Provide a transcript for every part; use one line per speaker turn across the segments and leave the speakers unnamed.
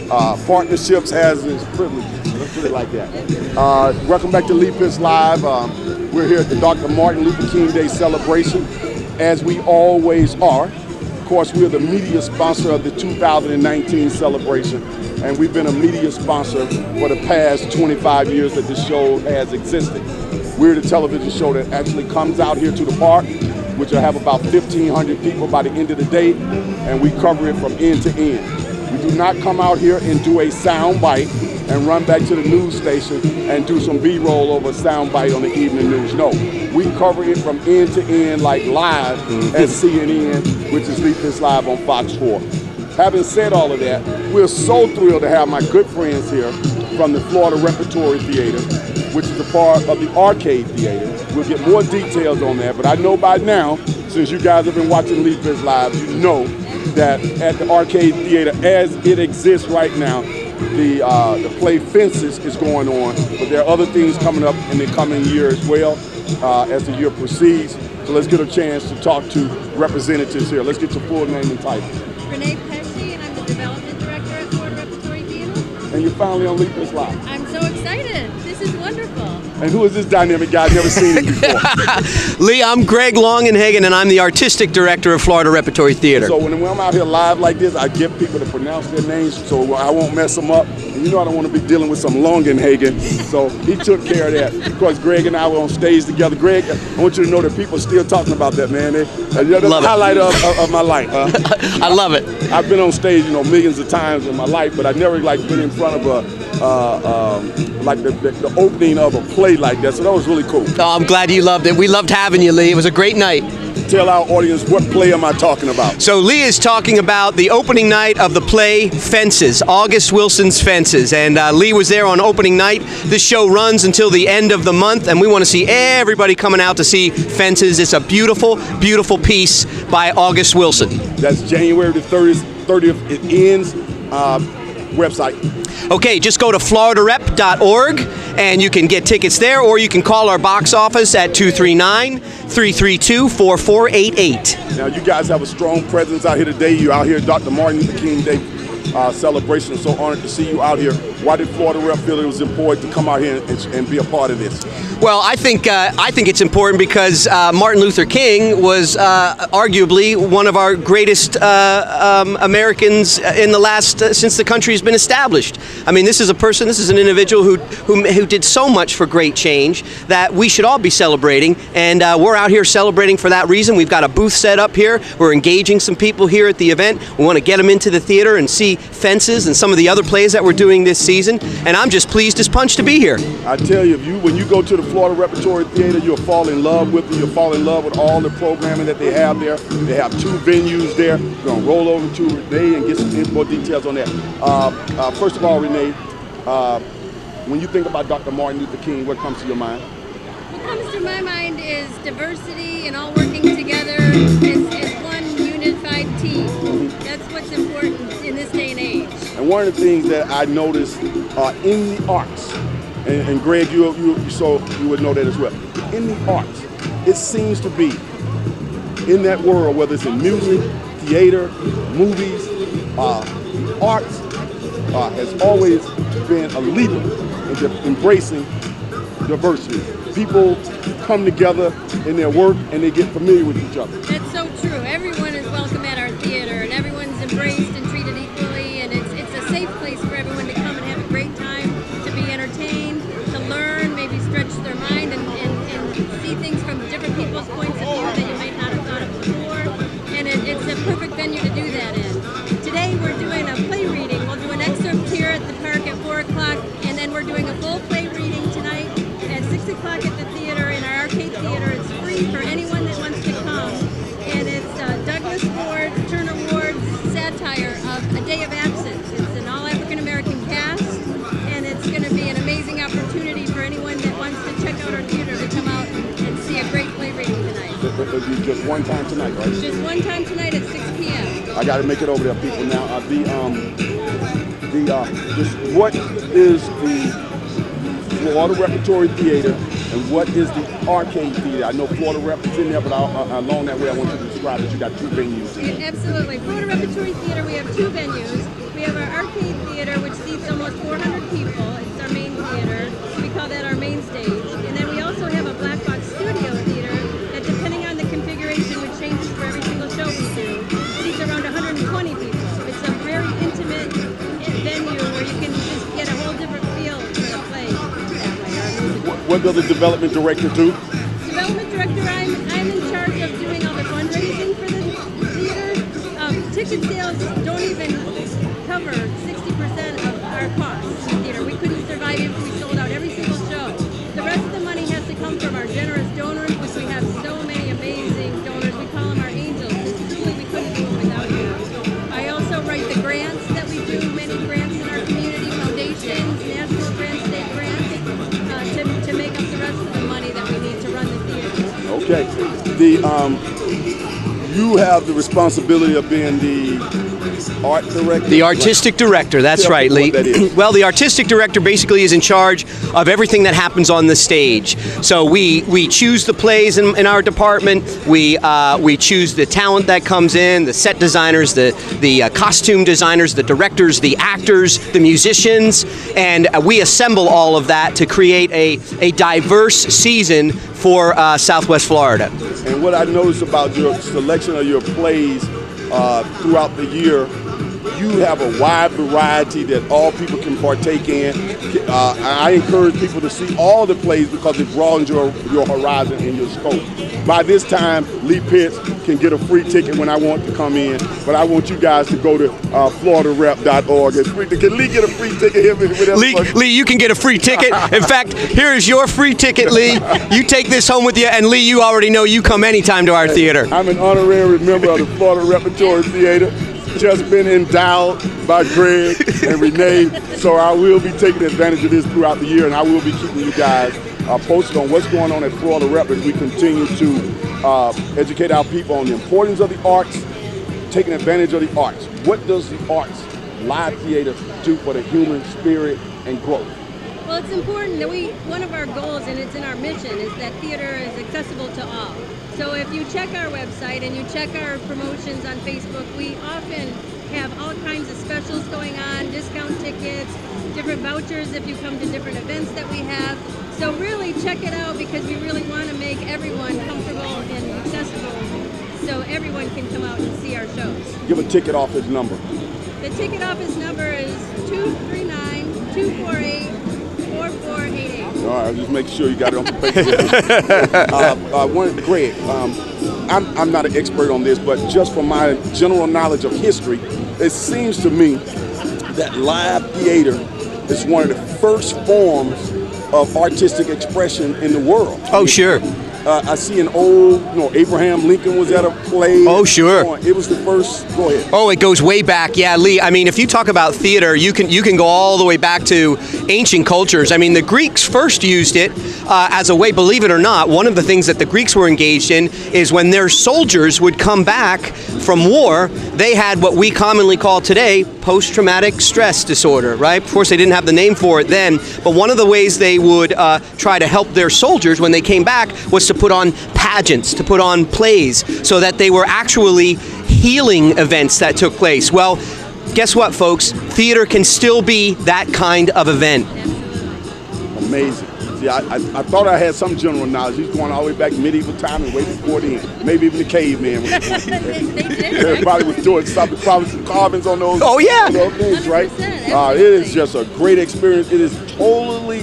Partnerships has its privileges. Let's put it like that. Welcome back to Leapers Live. We're here at the Dr. Martin Luther King Day celebration, as we always are. Of course, we're the media sponsor of the 2019 celebration, and we've been a media sponsor for the past 25 years that this show has existed. We're the television show that actually comes out here to the park, which will have about 1,500 people by the end of the day, and we cover it from end to end. We do not come out here and do a sound bite and run back to the news station and do some B-roll over a sound bite on the evening news. No, we cover it from end to end like live at CNN, which is Leapers Live on Fox 4. Having said all of that, we're so thrilled to have my good friends here from the Florida Repertory Theater, which is a part of the Arcade Theater. We'll get more details on that, but I know by now, since you guys have been watching Leapers Live, you know that at the Arcade Theater, as it exists right now, the play Fences is going on, but there are other things coming up in the coming year as well as the year proceeds. So let's get a chance to talk to representatives here. Let's get your full name and title.
Renee, and I'm the Development Director at Florida Repertory Theater.
And you're finally on Leapers Live.
I'm so excited. This is wonderful.
And who is this dynamic guy? I've never seen him before.
Lee, I'm Greg Longenhagen, and I'm the Artistic Director of Florida Repertory Theater.
So when I'm out here live like this, I get people to pronounce their names so I won't mess them up. And you know I don't want to be dealing with some Longenhagen, so he took care of that. Of course, Greg and I were on stage together. Greg, I want you to know that people are still talking about that, man. That's the highlight of my life.
I love it.
I've been on stage, millions of times in my life, but I've never been in front of the opening of a play like that. So that was really cool.
Oh, I'm glad you loved it. We loved having you, Lee. It was a great night.
Tell our audience, what play am I talking about?
So Lee is talking about the opening night of the play Fences, August Wilson's Fences. And Lee was there on opening night. This show runs until the end of the month, and we want to see everybody coming out to see Fences. It's a beautiful, beautiful piece by August Wilson.
That's January the 30th. It ends. Website.
Okay, just go to floridarep.org and you can get tickets there, or you can call our box office at 239-332-4488.
Now, you guys have a strong presence out here today. You're out here at Dr. Martin Luther King Day celebration. I'm so honored to see you out here. Why did Florida Rep feel it was important to come out here and be a part of this?
Well, I think it's important because Martin Luther King was arguably one of our greatest Americans in the last since the country has been established. I mean, this is an individual who did so much for great change that we should all be celebrating, and we're out here celebrating for that reason. We've got a booth set up here. We're engaging some people here at the event. We want to get them into the theater and see Fences and some of the other plays that we're doing this season, and I'm just pleased as punch to be here.
I tell you, when you go to the Florida Repertory Theater, you'll fall in love with it. You'll fall in love with all the programming that they have there. They have 2 venues there. We're going to roll over to Renee and get some more details on that. First of all, Renee, when you think about Dr. Martin Luther King, what comes to your mind?
What comes to my mind is diversity and all working together. It's one unified team. That's what's important in this day and age.
And one of the things that I noticed in the arts, and Greg, you would know that as well. In the arts, it seems to be in that world, whether it's in music, theater, movies, arts has always been a leader in embracing diversity. People come together in their work and they get familiar with each other.
That's so true. Everyone is welcome at our theater, and everyone's embraced and treated equally, and it's a safe place for everyone to come and have a great time, to be entertained, to learn, maybe stretch their mind and see things from different people's points of view that you might not have thought of before. And it's a perfect venue to do that in. Today we're doing a play reading. We'll do an excerpt here at the park at 4 o'clock, and then we're doing a full play reading tonight at 6 o'clock at the theater, in our Arcade Theater. It's free for anyone that wants to come. And it's Douglas Ward, Turner Ward's satire of A Day of Absence. It's an all African-American cast, and it's going to be an amazing opportunity for anyone that wants to check out our theater to come out and see a great play reading tonight.
It'll be just one time tonight, right?
Just one time tonight at 6 p.m.
I got to make it over there, people. Now, what is the Florida Repertory Theater and what is the Arcade Theater? I know Florida Rep is in there, but along that way I want you to describe that you got 2 venues in there.
Absolutely. Florida Repertory Theater, we have 2 venues. We have our Arcade Theater theater, which seats almost 400 people. It's our main theater. We call that our main stage. And then we also have a black box studio theater that, depending on the configuration, which changes for every single show we do, seats around 120 people. It's a very intimate venue where you can just get a whole different feel for the play that way. Our musical.
What does the development director do?
Development director, I'm in charge of doing all the fundraising for the theater. Ticket sales don't even cover 60% of our costs in the theater. We couldn't survive if we sold out every single show. The rest of the money has to come from our generous donors, which we have so many amazing donors. We call them our angels. And truly, we couldn't do it without you. I also write the grants that we do, many grants in our community, foundations, national grants, state grants, to make up the rest of the money that we need to run the theater.
Okay. You have the responsibility of being the art director?
The artistic director, that's
Tell
right,
people
Lee.
what that is.
Well, the artistic director basically is in charge of everything that happens on the stage. So we choose the plays in our department. We choose the talent that comes in, the set designers, the costume designers, the directors, the actors, the musicians, and we assemble all of that to create a diverse season for Southwest Florida.
And what I noticed about your selection of your plays throughout the year, you have a wide variety that all people can partake in. I encourage people to see all the plays because it broadens your horizon and your scope. By this time, Lee Pitts can get a free ticket when I want to come in, but I want you guys to go to FloridaRep.org. Can Lee get a free ticket here?
Lee, you can get a free ticket. In fact, here is your free ticket, Lee. You take this home with you, and Lee, you already know you come anytime to our theater.
I'm an honorary member of the Florida Repertory Theater. Just been endowed by Greg and Renee, so I will be taking advantage of this throughout the year, and I will be keeping you guys posted on what's going on at Florida Rep as we continue to educate our people on the importance of the arts, taking advantage of the arts. What does the arts, live theater, do for the human spirit and growth?
Well, it's important that one of our goals, and it's in our mission, is that theater is accessible to all. So if you check our website and you check our promotions on Facebook, we often have all kinds of specials going on, discount tickets, different vouchers if you come to different events that we have. So really check it out because we really want to make everyone comfortable and accessible so everyone can come out and see our shows.
Give a ticket office number.
The ticket office number is 239-248-4488.
All right, just make sure you got it on the paper. Greg, I'm not an expert on this, but just from my general knowledge of history, it seems to me that live theater is one of the first forms of artistic expression in the world.
Oh, sure.
I see an old, Abraham Lincoln was at a play.
Oh, sure.
It was the first. Go ahead.
Oh, it goes way back. Yeah, Lee. I mean, if you talk about theater, you can go all the way back to ancient cultures. I mean, the Greeks first used it as a way, believe it or not, one of the things that the Greeks were engaged in is when their soldiers would come back from war, they had what we commonly call today post-traumatic stress disorder, right? Of course, they didn't have the name for it then, but one of the ways they would try to help their soldiers when they came back was to put on pageants, to put on plays, so that they were actually healing events that took place. Well, guess what, folks? Theater can still be that kind of event.
Amazing. See, I thought I had some general knowledge. He's going all the way back to medieval time and way before then. Maybe even the caveman was everybody was doing something, probably some carvings on those.
Oh, yeah.
On those things, right? It is just a great experience. It is totally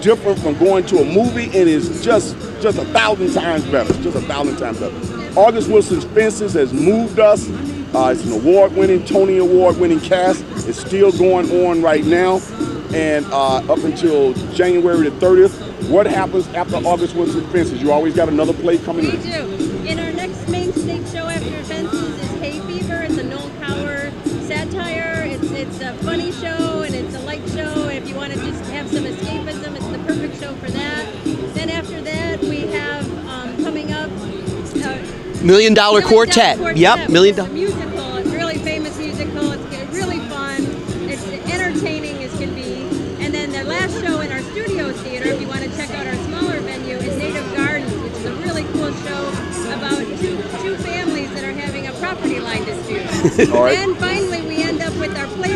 different from going to a movie, and it's just 1,000 times better. Just 1,000 times better. August Wilson's Fences has moved us. It's an award-winning, Tony Award-winning cast. It's still going on right now. And up until January the 30th, what happens after August Wilson's Fences? You always got another play coming in?
We do. In our next main stage show after Fences is Hay Fever. It's a Noel Coward satire. It's a funny show and it's a light show. And if you want to just have some escapism, it's the perfect show for that. Then after that, we have coming up
$1 Million Quartet. Yep, $1 Million.
It's a musical, a really famous musical. It's really fun. It's entertaining as can be. And then the last show in our studio theater, if you want to check out our smaller venue, is Native Gardens, which is a really cool show about two families that are having a property line dispute.
All right.
And finally, we end up with our play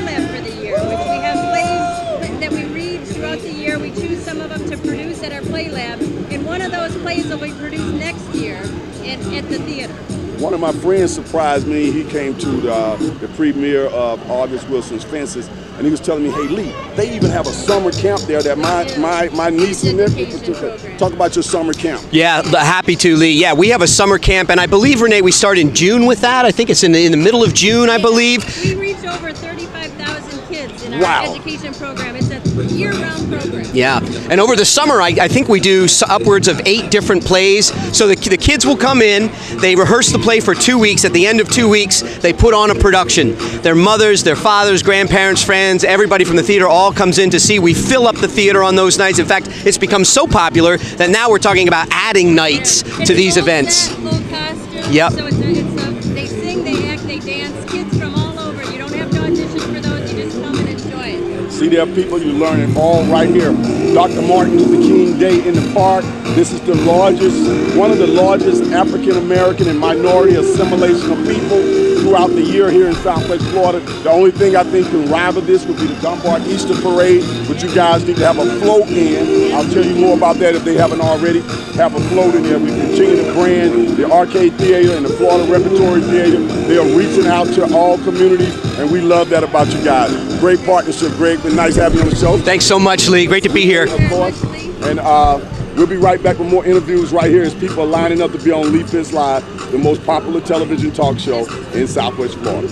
be produced next year at the theater.
One of my friends surprised me. He came to the premiere of August Wilson's Fences, and he was telling me, "Hey Lee, they even have a summer camp there that my niece and nephew participate." Talk about your summer camp.
Yeah, happy to, Lee. Yeah, we have a summer camp, and I believe, Renee, we start in June with that. I think it's in the middle of June, I believe.
We reach over 35,000 kids in our
Wow.
education program. It's a year-round program.
Yeah, and over the summer, I think we do upwards of 8 different plays. So the kids will come in, they rehearse the play for 2 weeks. At the end of 2 weeks, they put on a production. Their mothers, their fathers, grandparents, friends, everybody from the theater all comes in to see. We fill up the theater on those nights. In fact, it's become so popular that now we're talking about adding nights to these events.
Full costume.
Yep.
So they sing, they act, they dance. Kids from all over. You don't have to audition for those. You just come and enjoy it.
See there, people, you learn it all right here. Dr. Martin Luther King Day in the Park. This is one of the largest African American and minority assimilation of people throughout the year here in Southwest Florida. The only thing I think can rival this would be the Dunbar Easter Parade, but you guys need to have a float in. I'll tell you more about that if they haven't already. Have a float in there. We continue to brand the Arcade Theater and the Florida Repertory Theater. They are reaching out to all communities, and we love that about you guys. Great partnership, Greg. Been nice having you on the show.
Thanks so much, Lee. Great to be here.
Of course. And we'll be right back with more interviews right here as people are lining up to be on Leap Is Live, the most popular television talk show in Southwest Florida.